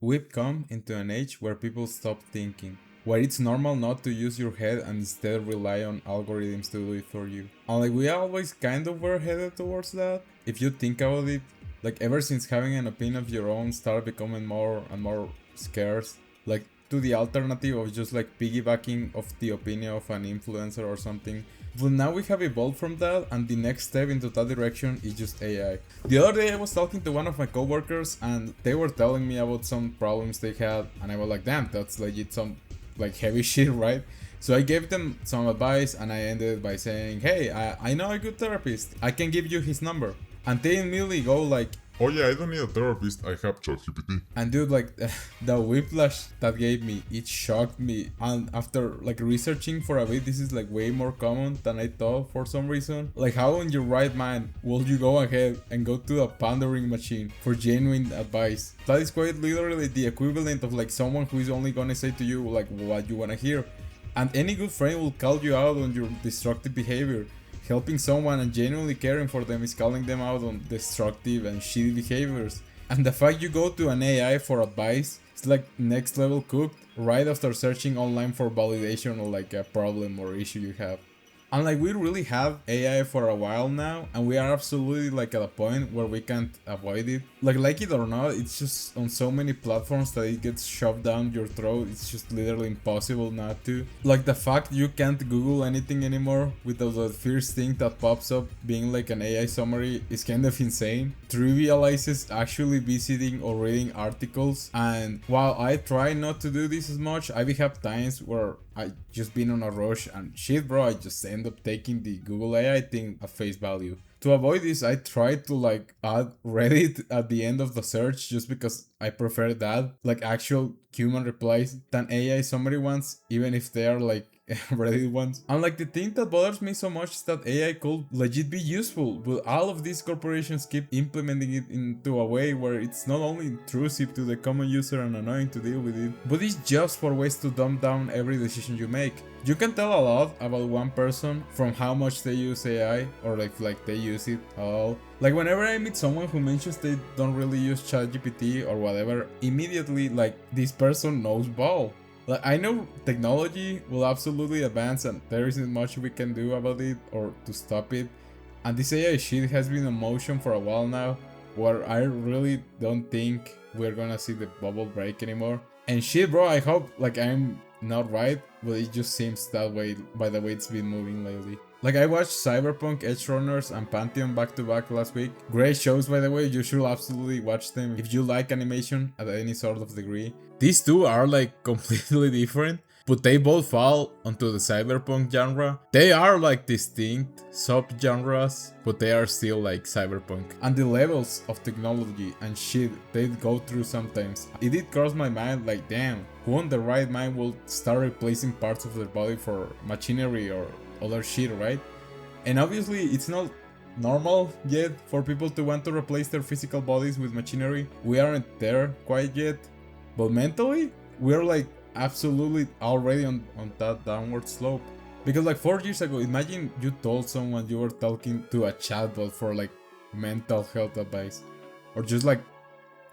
We've come into an age where people stop thinking, where it's normal not to use your head and instead rely on algorithms to do it for you. And like we always kind of were headed towards that. If you think about it, like ever since having an opinion of your own started becoming more and more scarce, like to the alternative of just like piggybacking of the opinion of an influencer or something. But now we have evolved from that, and the next step into that direction is just AI. The other day I was talking to one of my coworkers and they were telling me about some problems they had, and I was like, damn, that's legit some like heavy shit, right? So I gave them some advice and I ended by saying, hey, I know a good therapist, I can give you his number. And they immediately go like, oh yeah, I don't need a therapist, I have ChatGPT. and dude, like the whiplash that gave me, it shocked me. And after like researching for a bit, this is like way more common than I thought for some reason. Like, how in your right mind will you go ahead and go to a pandering machine for genuine advice? That is quite literally the equivalent of like someone who is only gonna say to you like what you wanna hear. And any good friend will call you out on your destructive behavior. Helping someone and genuinely caring for them is calling them out on destructive and shitty behaviors. And the fact you go to an AI for advice is like next level cooked right after searching online for validation or like a problem or issue you have. And like we really have AI for a while now, and we are absolutely like at a point where we can't avoid it. Like it or not, it's just on so many platforms that it gets shoved down your throat. It's just literally impossible not to. Like the fact you can't Google anything anymore without the first thing that pops up being like an AI summary is kind of insane. Trivializes actually visiting or reading articles, and while I try not to do this as much, I have times where I just been on a rush and shit, bro, I just end up taking the Google AI thing at face value. To avoid this, I try to like add Reddit at the end of the search just because I prefer that, like actual human replies than AI summary ones, even if they are like Reddit ones. And like the thing that bothers me so much is that AI could legit be useful, but all of these corporations keep implementing it into a way where it's not only intrusive to the common user and annoying to deal with it, but it's just for ways to dumb down every decision you make. You can tell a lot about one person from how much they use AI or if like they use it at all. Like whenever I meet someone who mentions they don't really use ChatGPT or whatever, immediately like this person knows ball. Like I know technology will absolutely advance and there isn't much we can do about it or to stop it. And this AI shit has been in motion for a while now, where I really don't think we're gonna see the bubble break anymore. And shit, bro, I hope like I'm not right, but it just seems that way by the way it's been moving lately. Like I watched Cyberpunk, Edge Runners, and Pantheon back to back last week. Great shows, by the way, you should absolutely watch them if you like animation at any sort of degree. These two are like completely different, but they both fall onto the cyberpunk genre. They are like distinct sub-genres, but they are still like cyberpunk. And the levels of technology and shit they go through sometimes, it did cross my mind like damn, who on the right mind will start replacing parts of their body for machinery or other shit, right? And obviously it's not normal yet for people to want to replace their physical bodies with machinery. We aren't there quite yet, but mentally we're like absolutely already on that downward slope. Because like 4 years ago, imagine you told someone you were talking to a chatbot for like mental health advice or just like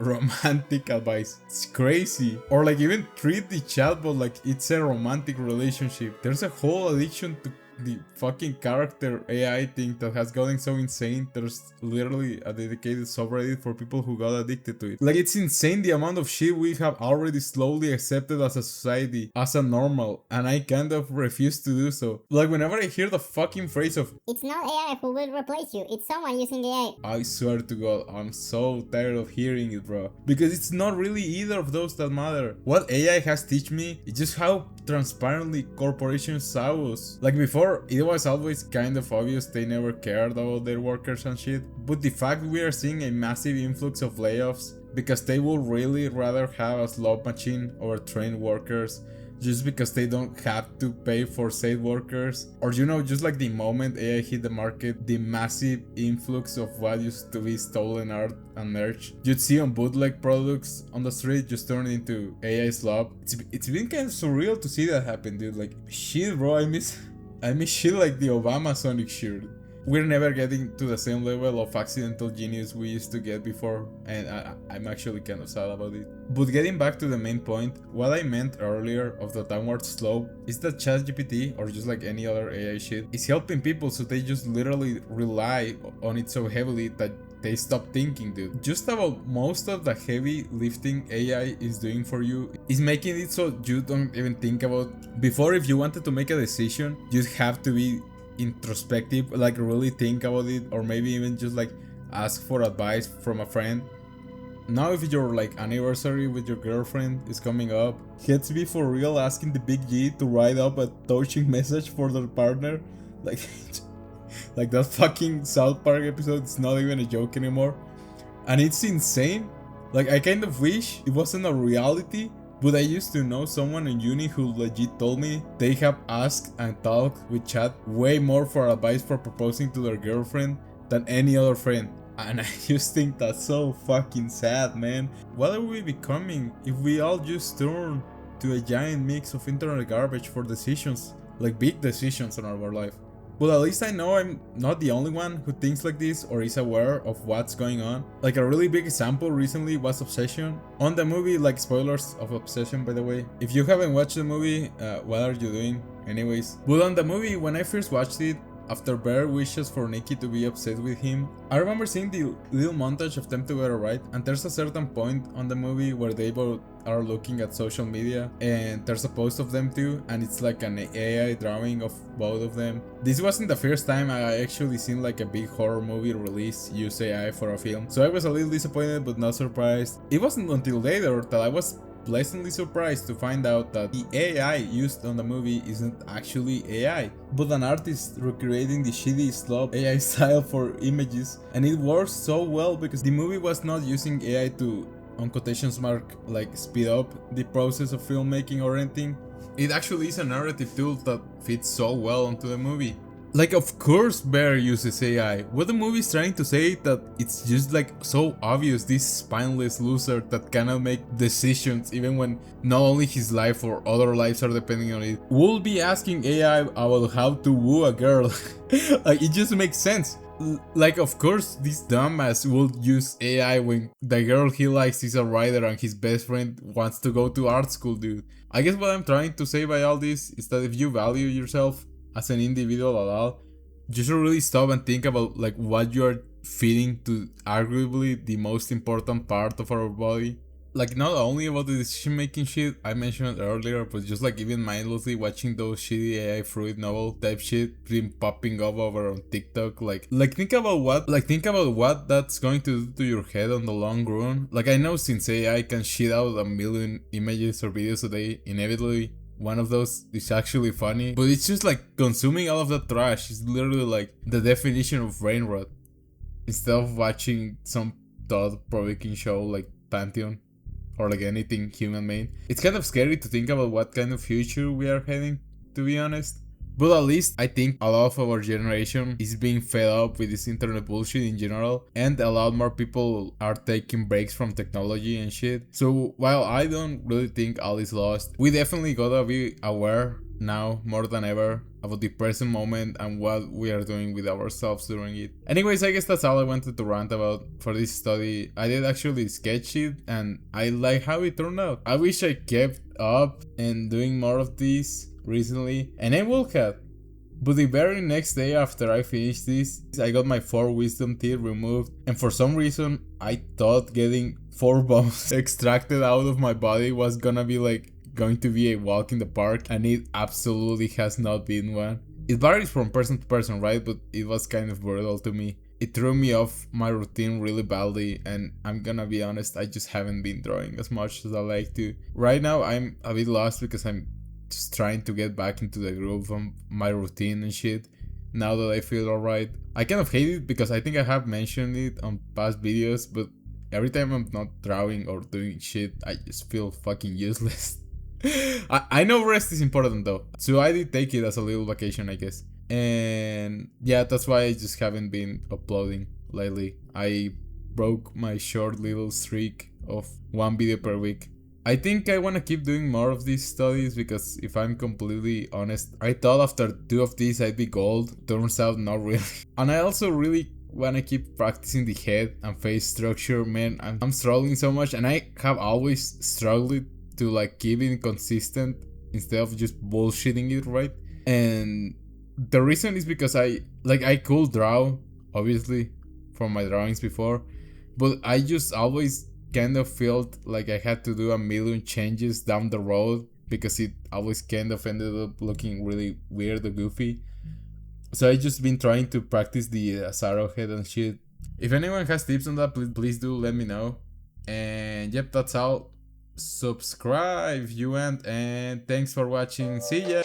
romantic advice. It's crazy. Or like even treat the chatbot like it's a romantic relationship. There's a whole addiction to the fucking character AI thing that has gotten so insane. There's literally a dedicated subreddit for people who got addicted to it. Like it's insane the amount of shit we have already slowly accepted as a society, as a normal, and I kind of refuse to do so. Like whenever I hear the fucking phrase of It's not AI who will replace you, it's someone using AI. I swear to God, I'm so tired of hearing it, bro. Because it's not really either of those that matter. What AI has taught me is just how transparently corporations saw us. Like before, it was always kind of obvious they never cared about their workers and shit. But the fact we are seeing a massive influx of layoffs because they would really rather have a slot machine over trained workers just because they don't have to pay for said workers, or you know, just like the moment AI hit the market, the massive influx of what used to be stolen art and merch you'd see on bootleg products on the street just turned into AI slop. It's been kind of surreal to see that happen, dude. Like shit, bro, I miss shit like the Obama Sonic shirt. we're never getting to the same level of accidental genius we used to get before, and I'm actually kind of sad about it. But getting back to the main point, what I meant earlier of the downward slope is that ChatGPT, or just like any other AI shit, is helping people, so they just literally rely on it so heavily that they stop thinking, dude. Just about most of the heavy lifting AI is doing for you is making it so you don't even think about. Before, if you wanted to make a decision, you'd have to be introspective, like really think about it, or maybe even just like ask for advice from a friend. Now if your like anniversary with your girlfriend is coming up, let's be for real asking the big G to write up a touching message for their partner, like like that fucking South Park episode. It's not even a joke anymore, and it's insane. Like, I kind of wish it wasn't a reality, but I used to know someone in uni who legit told me they have asked and talked with chat way more for advice for proposing to their girlfriend than any other friend. And I just think that's so fucking sad, man. What are we becoming if we all just turn to a giant mix of internet garbage for decisions, like big decisions in our life? But at least I know I'm not the only one who thinks like this or is aware of what's going on. Like, a really big example recently was Obsession. On the movie, like, spoilers of Obsession, by the way. If you haven't watched the movie, what are you doing? Anyways. But on the movie, when I first watched it, after Bear wishes for Nikki to be upset with him, I remember seeing the little montage of them together, right? And there's a certain point on the movie where they both are looking at social media, and there's a post of them too, and it's like an AI drawing of both of them. This wasn't the first time I actually seen like a big horror movie release use AI for a film, so I was a little disappointed but not surprised. It wasn't until later that I was pleasantly surprised to find out that the AI used on the movie isn't actually AI, but an artist recreating the shitty slob AI style for images, and it works so well because the movie was not using AI to, on quotations mark, like speed up the process of filmmaking or anything. It actually is a narrative tool that fits so well onto the movie. Like, of course Bear uses AI. What the movie is trying to say that it's just like so obvious this spineless loser that cannot make decisions even when not only his life or other lives are depending on it will be asking AI about how to woo a girl. Like, it just makes sense. Like, of course this dumbass will use AI when the girl he likes is a writer and his best friend wants to go to art school, dude. I guess what I'm trying to say by all this is that if you value yourself as an individual at all, you should really stop and think about like what you are feeding to arguably the most important part of our body. Like, not only about the decision making shit I mentioned earlier, but just like even mindlessly watching those shitty AI fruit novel type shit been popping up over on TikTok. Like think about what that's going to do to your head on the long run. Like, I know since AI can shit out a million images or videos a day, inevitably one of those is actually funny, but it's just like consuming all of that trash is literally like the definition of brain rot. Instead of watching some thought-provoking show like Pantheon or like anything human made, it's kind of scary to think about what kind of future we are heading, to be honest. But at least I think a lot of our generation is being fed up with this internet bullshit in general, and a lot more people are taking breaks from technology and shit. So while I don't really think all is lost, we definitely gotta be aware now more than ever about the present moment and what we are doing with ourselves during it. Anyways, I guess that's all I wanted to rant about for this study. I did actually sketch it and I like how it turned out. I wish I kept up and doing more of these recently, and I will have. But the very next day after I finished this, I got my 4 wisdom teeth removed, and for some reason I thought getting 4 bones extracted out of my body was gonna be like going to be a walk in the park, and it absolutely has not been one. It varies from person to person, right? But it was kind of brutal to me. It threw me off my routine really badly, and I'm gonna be honest, I just haven't been drawing as much as I like to. Right now I'm a bit lost because I'm just trying to get back into the groove of my routine and shit now that I feel alright. I kind of hate it because I think I have mentioned it on past videos, but every time I'm not drawing or doing shit, I just feel fucking useless. I know rest is important though, so I did take it as a little vacation, I guess. And yeah, that's why I just haven't been uploading lately. I broke my short little streak of 1 video per week. I think I want to keep doing more of these studies because if I'm completely honest, I thought after 2 of these I'd be gold. Turns out not really. And I also really want to keep practicing the head and face structure. Man, I'm struggling so much, and I have always struggled to like keep it consistent instead of just bullshitting it, right? And the reason is because I could draw, obviously, from my drawings before, but I just always kind of felt like I had to do a million changes down the road because it always kind of ended up looking really weird or goofy. So I just been trying to practice the arrowhead and shit. If anyone has tips on that, please do let me know. And yep, that's all. Subscribe if you want, and thanks for watching. See ya.